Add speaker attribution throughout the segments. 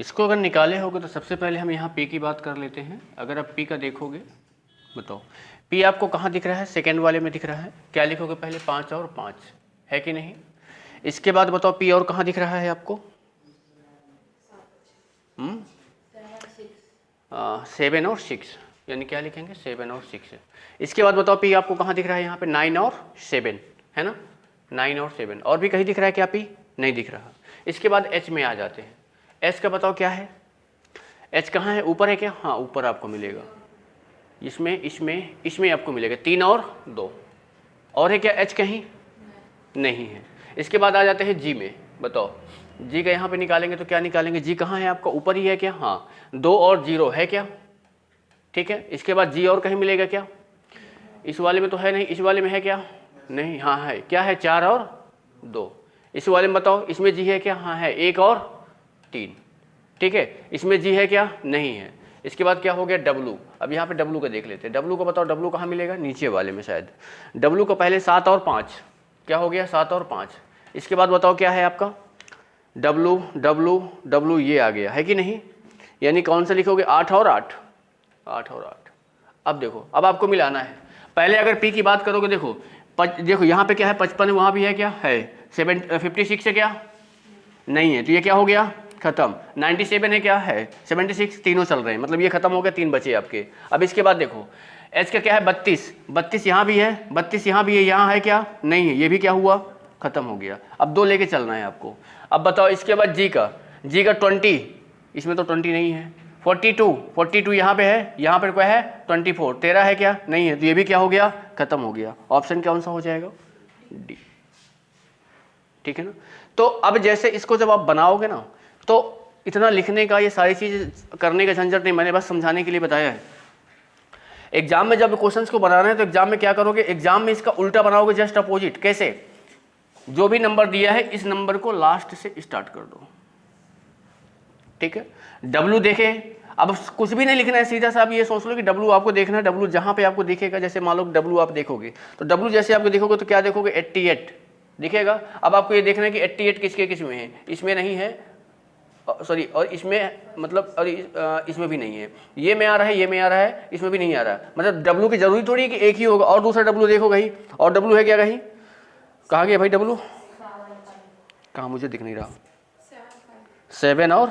Speaker 1: इसको अगर निकाले होगे तो सबसे पहले हम यहाँ P की बात कर लेते हैं। अगर आप P का देखोगे, बताओ P आपको कहाँ दिख रहा है? सेकेंड वाले में दिख रहा है। क्या लिखोगे पहले? 5 और 5, है कि नहीं? इसके बाद बताओ P और कहाँ दिख रहा है आपको? 7 और 6, यानी क्या लिखेंगे? 7 और 6। इसके बाद बताओ P आपको कहाँ दिख रहा है? यहाँ पे 9 और 7, है ना? 9 और 7। और भी कहीं दिख रहा है क्या P? नहीं दिख रहा। इसके बाद H में आ जाते हैं। H का बताओ क्या है? H कहाँ है? ऊपर है क्या? हाँ, ऊपर आपको मिलेगा। इसमें आपको मिलेगा 3 और 2। और है क्या H कहीं? नहीं है। इसके बाद आ जाते हैं G में। बताओ G का यहाँ पे निकालेंगे तो क्या निकालेंगे? G कहाँ है आपका? ऊपर ही है क्या? हाँ, 2 और 0 है क्या? ठीक है। इसके बाद G और कहीं मिलेगा क्या? इस वाले में तो है नहीं। इस वाले में है क्या? नहीं। हाँ है। क्या है? 4 और 2। इस वाले में बताओ, इसमें G है क्या? हाँ है, 1 और 3। ठीक है। इसमें G है क्या? नहीं है। इसके बाद क्या हो गया? W। अब यहाँ पे W का देख लेते हैं। W को बताओ, W कहाँ मिलेगा? नीचे वाले में शायद। W को पहले 7 और 5, क्या हो गया? 7 और 5। इसके बाद बताओ क्या है आपका? W W W, ये आ गया, है कि नहीं? यानी कौन सा लिखोगे? 8 और 8, 8 और 8। अब देखो, अब आपको मिलाना है। पहले अगर P की बात करोगे, देखो देखो यहाँ पे क्या है? 55 है, वहाँ भी है क्या? है। 56 है क्या? नहीं है। तो ये क्या हो गया? खत्म। 97 है क्या? है। 76, तीनों चल रहे हैं, मतलब ये खत्म हो गया, 3 बचे आपके। अब इसके बाद देखो H का क्या है? 32। 32 यहाँ भी है, 32 यहाँ भी है, यहाँ है क्या? नहीं है। ये भी क्या हुआ? खत्म हो गया। अब 2 लेके चलना है आपको। अब बताओ इसके बाद G का 20, इसमें तो 20 नहीं है। 42 यहाँ पे है, यहाँ पर क्या है? 24। 13 है क्या? नहीं है। तो ये भी क्या हो गया? खत्म हो गया। ऑप्शन कौन सा हो जाएगा? डी। ठीक है ना? तो अब जैसे इसको जब आप बनाओगे ना, तो इतना लिखने का, ये सारी चीज करने का झंझट नहीं, मैंने बस समझाने के लिए बताया है। एग्जाम में जब क्वेश्चंस को बनाना है तो एग्जाम में क्या करोगे? एग्जाम में इसका उल्टा बनाओगे, जस्ट अपोजिट। कैसे? जो भी नंबर दिया है, इस नंबर को लास्ट से स्टार्ट कर दो। ठीक है। W देखे, अब कुछ भी नहीं लिखना है, सीधा सा आप ये सोच लो कि W आपको देखना है। W जहां पे आपको दिखेगा, जैसे मान लो W आप देखोगे, तो W जैसे आपको देखोगे तो क्या देखोगे? 88 दिखेगा। अब आपको ये देखना है कि 88 किसके किस में है? इसमें नहीं है, सॉरी, और इसमें मतलब, और इसमें भी नहीं है। ये में आ रहा है, ये में आ रहा है, इसमें भी नहीं आ रहा है। मतलब W की जरूरी थोड़ी है कि एक ही होगा, और दूसरा W देखो कहीं, और W है क्या कहीं? कहाँ गया भाई W? कहाँ? मुझे दिख नहीं रहा। 7 और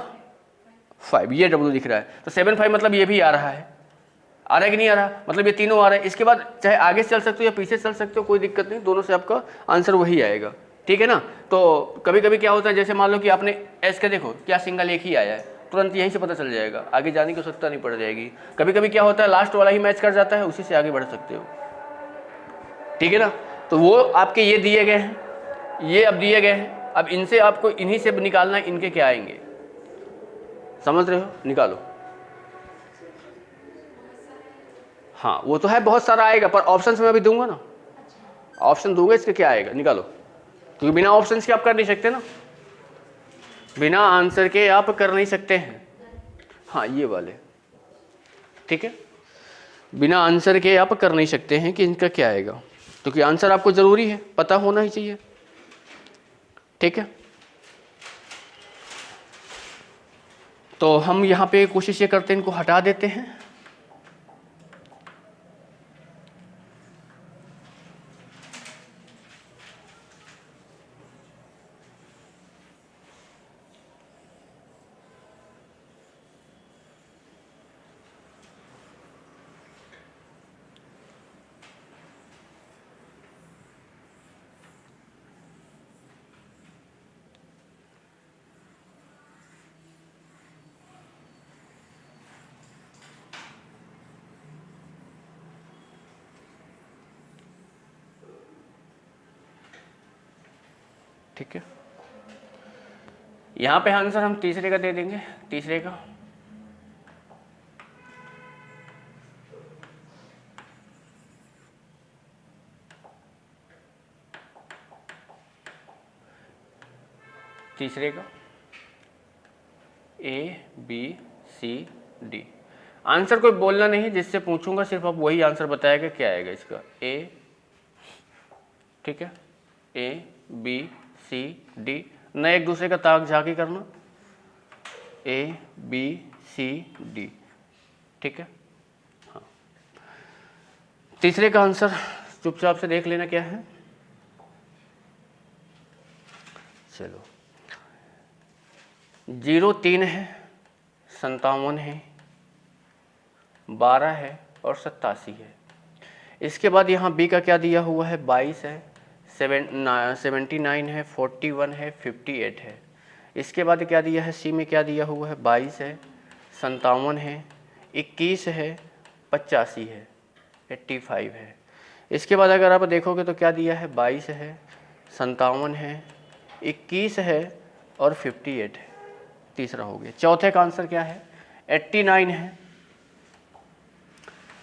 Speaker 1: 5, ये W दिख रहा है। तो 7 5 मतलब ये भी आ रहा है। आ रहा है कि नहीं आ रहा? मतलब ये तीनों आ रहे हैं। इसके बाद चाहे आगे चल सकते हो या पीछे चल सकते हो, कोई दिक्कत नहीं, दोनों से आपका आंसर वही आएगा। ठीक है ना? तो कभी कभी क्या होता है, जैसे मान लो कि आपने एस का देखो, क्या सिंगल एक ही आया है, तुरंत यहीं से पता चल जाएगा, आगे जाने की आवश्यकता नहीं पड़ जाएगी। कभी कभी क्या होता है, लास्ट वाला ही मैच कर जाता है, उसी से आगे बढ़ सकते हो। ठीक है ना? तो वो आपके ये दिए गए हैं, ये अब दिए गए हैं। अब इनसे आपको इन्हीं से निकालना है, इनके क्या आएंगे, समझ रहे हो? निकालो। हाँ, वो तो है, बहुत सारा आएगा, पर ऑप्शन मैं अभी दूंगा ना, ऑप्शन दूंगा, इसके क्या आएगा निकालो। क्योंकि बिना ऑप्शन के आप कर नहीं सकते ना, बिना आंसर के आप कर नहीं सकते हैं। हाँ, ये वाले, ठीक है, बिना आंसर के आप कर नहीं सकते हैं कि इनका क्या आएगा, क्योंकि आंसर आपको जरूरी है, पता होना ही चाहिए। ठीक है, तो हम यहाँ पे कोशिश ये करते हैं, इनको हटा देते हैं। ठीक है, यहाँ पे आंसर हम तीसरे का दे देंगे, तीसरे का। तीसरे का ABCD। आंसर कोई बोलना नहीं, जिससे पूछूंगा सिर्फ आप वही आंसर बताएगा क्या आएगा इसका, A। ठीक है, ABCD, न एक दूसरे का ताक झाकी करना, A B C D, ठीक है। हाँ, तीसरे का आंसर चुपचाप से देख लेना क्या है। चलो, 0 3 है, 57 है, 12 है और 87 है। इसके बाद यहाँ बी का क्या दिया हुआ है, 22 है, 79 है, 41 है, 58 है। इसके बाद क्या दिया है, सी में क्या दिया हुआ है, 22 है, 57 है, 21 है, 85 है, 85 है। इसके बाद अगर आप देखोगे तो क्या दिया है, 22 है, 57 है, 21 है और 58 है। तीसरा हो गया। चौथे का आंसर क्या है, 89 है।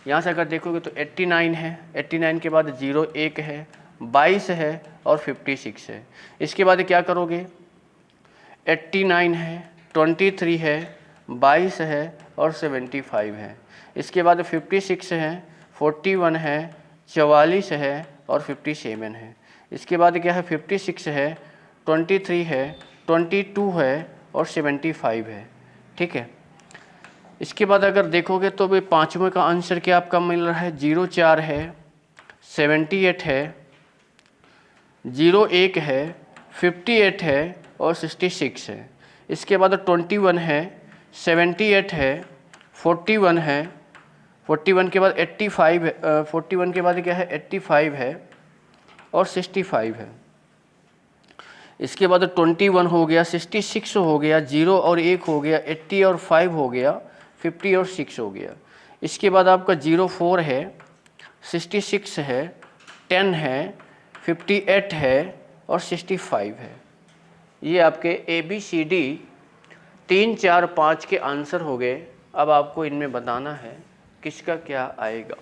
Speaker 1: यहाँ से अगर देखोगे तो 89 है, 89 के बाद 0 1 है, 22 है और 56 है। इसके बाद क्या करोगे, 89 है, 23 है, 22 है और 75 है। इसके बाद 56 है, 41 है, 44 है और 57 है। इसके बाद क्या है, 56 है, 23 है, 22 है और 75 है, ठीक है। इसके बाद अगर देखोगे तो भाई पाँचवें का आंसर क्या आपका मिल रहा है, 0 4 है, 78 है, 0 1 है, 58 है और 66 है। इसके बाद 21 है, 78 है, 41 है, 41 के बाद 85 है, 41 के बाद क्या है, 85 है और 65 है। इसके बाद 21 हो गया, 66 हो गया, 0 और 1 हो गया, 80 और 5 हो गया, 50 और 6 हो गया। इसके बाद आपका 0 4 है, 66 है, 10 है, 58 है और 65 है। ये आपके ABCD 3 4 5 के आंसर हो गए। अब आपको इनमें बताना है किसका क्या आएगा।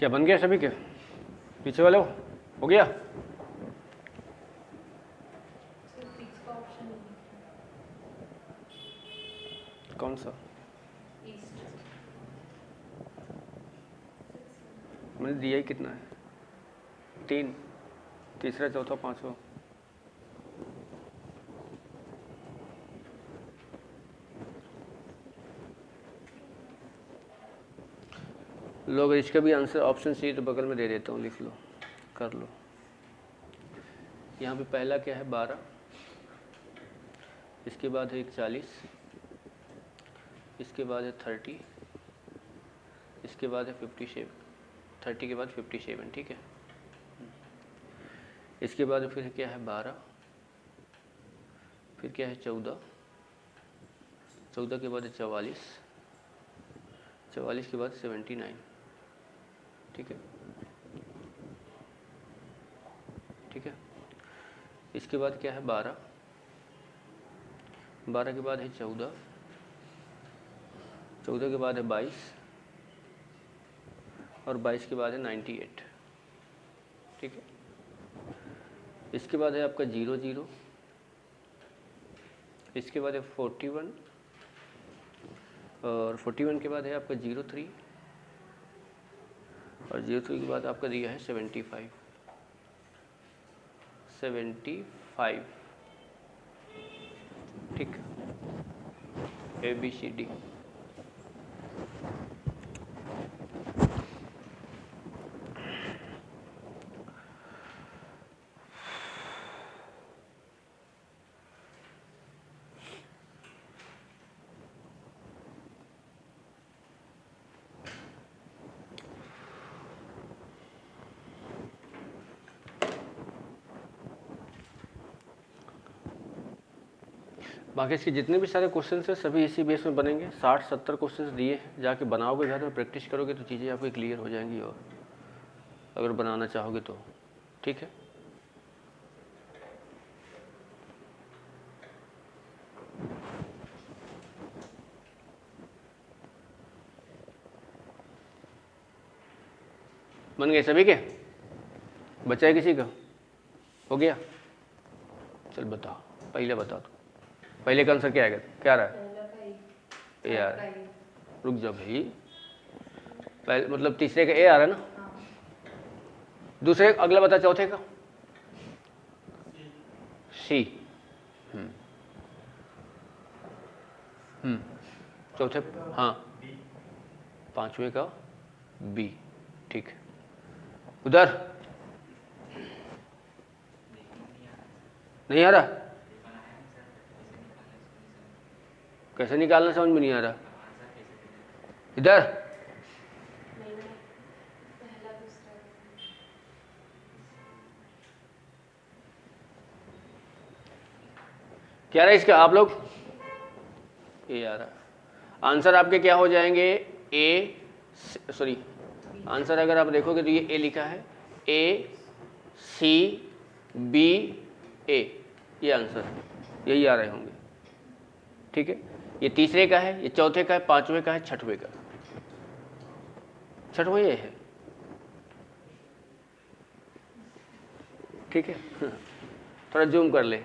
Speaker 1: क्या बन गया सभी के? पीछे वाले हो गया? कौन सा? मैंने दिया ही कितना है? 3, तीसरा चौथा पांचवा। लोग इसका भी आंसर ऑप्शन सी तो बगल में दे देता हूँ, लिख लो, कर लो। यहाँ पे पहला क्या है? 12, इसके बाद है 41, इसके बाद है 30, इसके बाद है 57, 30 के बाद 57, ठीक है। इसके बाद फिर क्या है? 12, फिर क्या है? 14, 14 के बाद है 44, 44 के बाद 79, ठीक है, ठीक है। इसके बाद क्या है? 12, 12 के बाद है 14, 14 के बाद है 22 और 22 के बाद है 98, ठीक है। इसके बाद है आपका 00, इसके बाद है 41 और 41 के बाद है आपका 03 और 03 के बाद आपका दिया है 75, 75, ठीक, ABCD। बाकी इसके जितने भी सारे क्वेश्चन हैं सभी इसी बेस में बनेंगे। 60-70 क्वेश्चन दिए हैं, जाके बनाओगे घर में, प्रैक्टिस करोगे तो चीज़ें आपकी क्लियर हो जाएंगी। और अगर बनाना चाहोगे तो ठीक है। बन गए सभी के? बचा है किसी का? हो गया? चल बताओ, पहले बता दो, पहले का आंसर क्या आएगा? क्या रहा है? ए आ रहा है। रुक जाओ भाई, पहले मतलब तीसरे का ए आ रहा है ना? दूसरे अगला बता, चौथे का? सी। चौथे, हाँ, पांचवे का बी, ठीक है। उधर नहीं आ रहा? कैसे निकालना समझ में नहीं आ रहा। इधर क्या रहा है इसका? आप लोग ए आ रहा। आंसर आपके क्या हो जाएंगे? ए, सॉरी, आंसर अगर आप देखोगे तो ये ए लिखा है, ए सी बी ए, ये आंसर यही आ रहे होंगे, ठीक है। ये तीसरे का है, ये चौथे का है, पांचवे का है, छठवें का। छठवें ये है, ठीक है। थोड़ा जूम कर ले।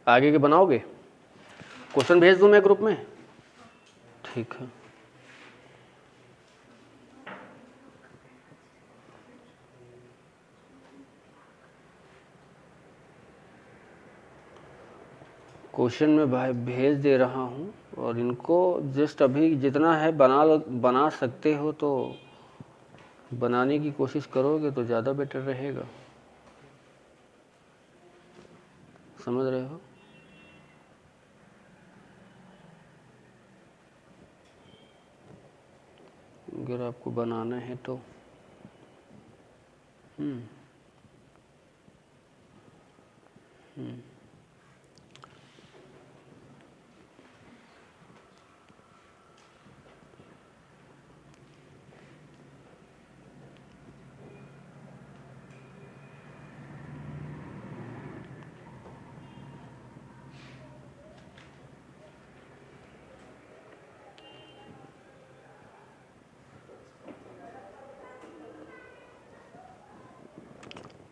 Speaker 1: आगे के बनाओगे? क्वेश्चन भेज दूं मैं ग्रुप में? ठीक है। क्वेश्चन में भाई भेज दे रहा हूं, और इनको जस्ट अभी जितना है बना सकते हो तो बनाने की कोशिश करोगे तो ज़्यादा बेटर रहेगा। समझ रहे हो? अगर आपको बनाना है तो हम्म हम्म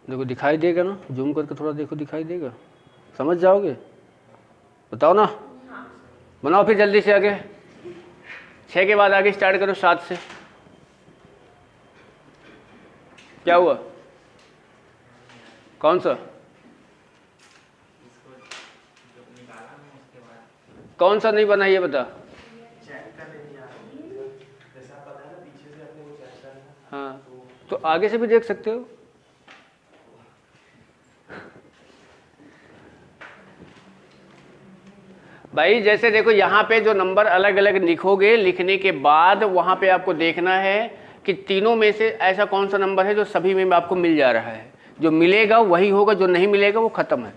Speaker 1: देखो दिखाई देगा ना, जूम करके थोड़ा देखो, दिखाई देगा, समझ जाओगे? बताओ ना, बनाओ फिर जल्दी से आगे। 6 के बाद आगे स्टार्ट करो, 7 से। क्या हुआ? कौन सा? कौन सा नहीं बना ये बता। हाँ तो आगे से भी देख सकते हो। भाई जैसे देखो यहाँ पे जो नंबर अलग अलग लिखोगे, लिखने के बाद वहाँ पे आपको देखना है कि तीनों में से ऐसा कौन सा नंबर है जो सभी में आपको मिल जा रहा है। जो मिलेगा वही होगा, जो नहीं मिलेगा वो खत्म है।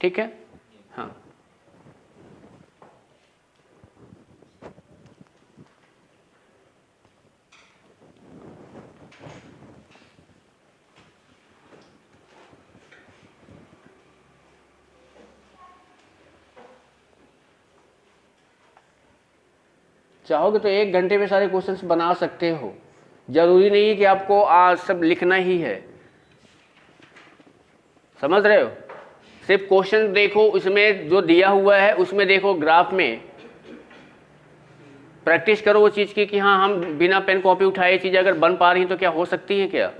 Speaker 1: ठीक है? हाँ चाहोगे तो 1 घंटे में सारे क्वेश्चंस बना सकते हो। जरूरी नहीं है कि आपको आज सब लिखना ही है। समझ रहे हो? सिर्फ क्वेश्चन देखो, उसमें जो दिया हुआ है उसमें देखो, ग्राफ में प्रैक्टिस करो वो चीज़ की कि हाँ हम बिना पेन कॉपी उठाए ये चीज़ अगर बन पा रही तो क्या हो सकती है क्या?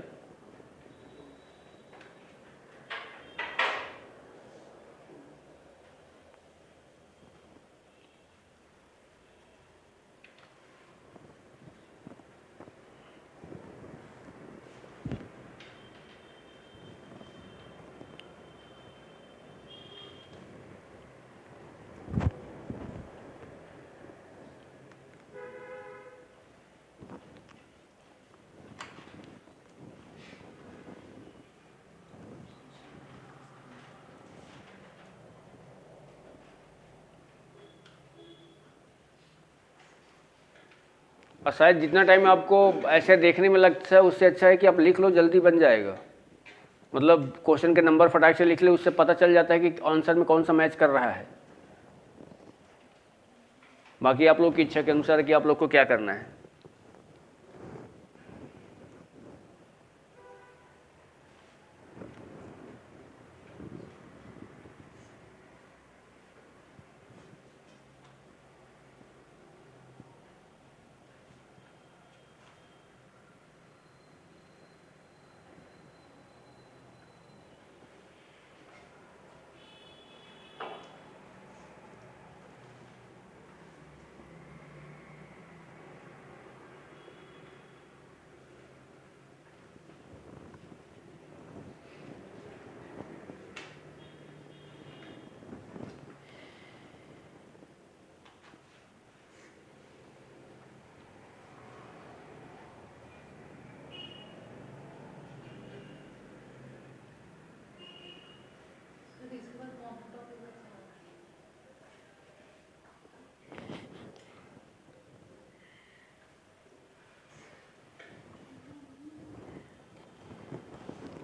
Speaker 1: और शायद जितना टाइम आपको ऐसे देखने में लगता है उससे अच्छा है कि आप लिख लो, जल्दी बन जाएगा। मतलब क्वेश्चन के नंबर फटाक से लिख ले, उससे पता चल जाता है कि आंसर में कौन सा मैच कर रहा है। बाकी आप लोग की इच्छा के अनुसार कि आप लोग को क्या करना है।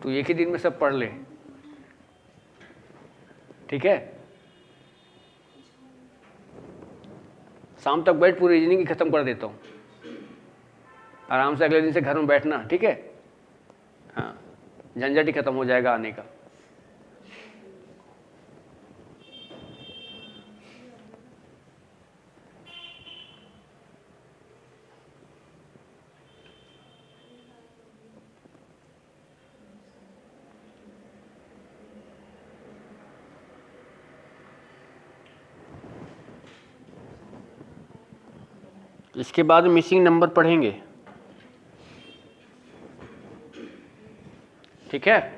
Speaker 1: तो एक ही दिन में सब पढ़ ले, ठीक है? शाम तक बैठ, पूरी रीजनिंग ही खत्म कर देता हूँ। आराम से अगले दिन से घर में बैठना, ठीक है? हाँ, झंझट ही खत्म हो जाएगा आने का। इसके बाद मिसिंग नंबर पढ़ेंगे, ठीक है।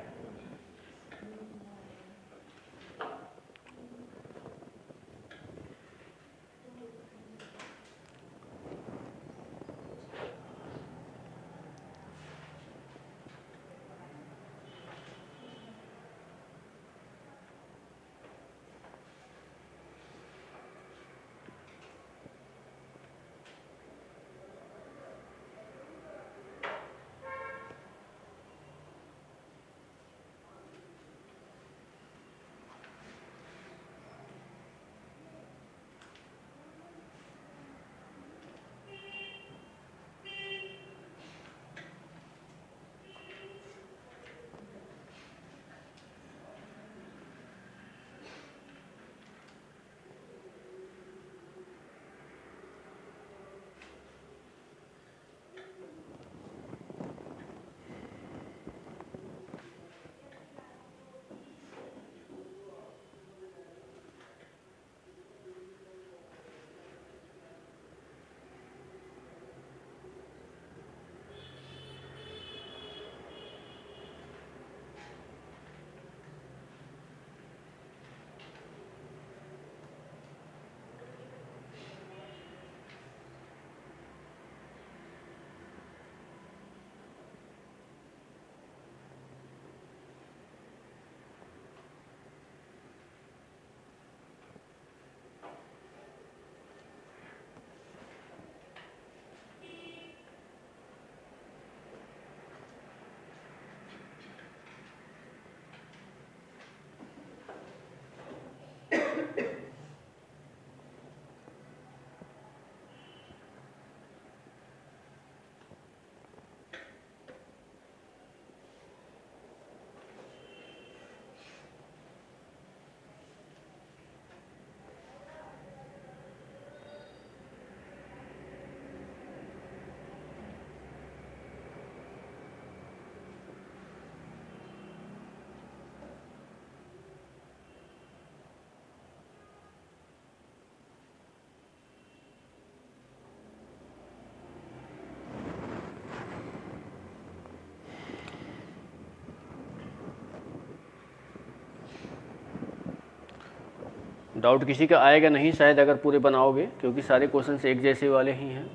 Speaker 1: डाउट किसी का आएगा नहीं शायद अगर पूरे बनाओगे, क्योंकि सारे क्वेश्चंस एक जैसे वाले ही हैं।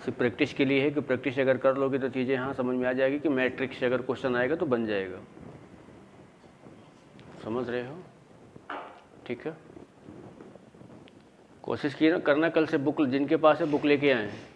Speaker 1: सिर्फ प्रैक्टिस के लिए है कि प्रैक्टिस अगर कर लोगे तो चीज़ें हाँ समझ में आ जाएगी कि मैट्रिक्स से अगर क्वेश्चन आएगा तो बन जाएगा। समझ रहे हो? ठीक है, कोशिश की ना करना, कल से बुक जिनके पास है बुक लेके आए हैं।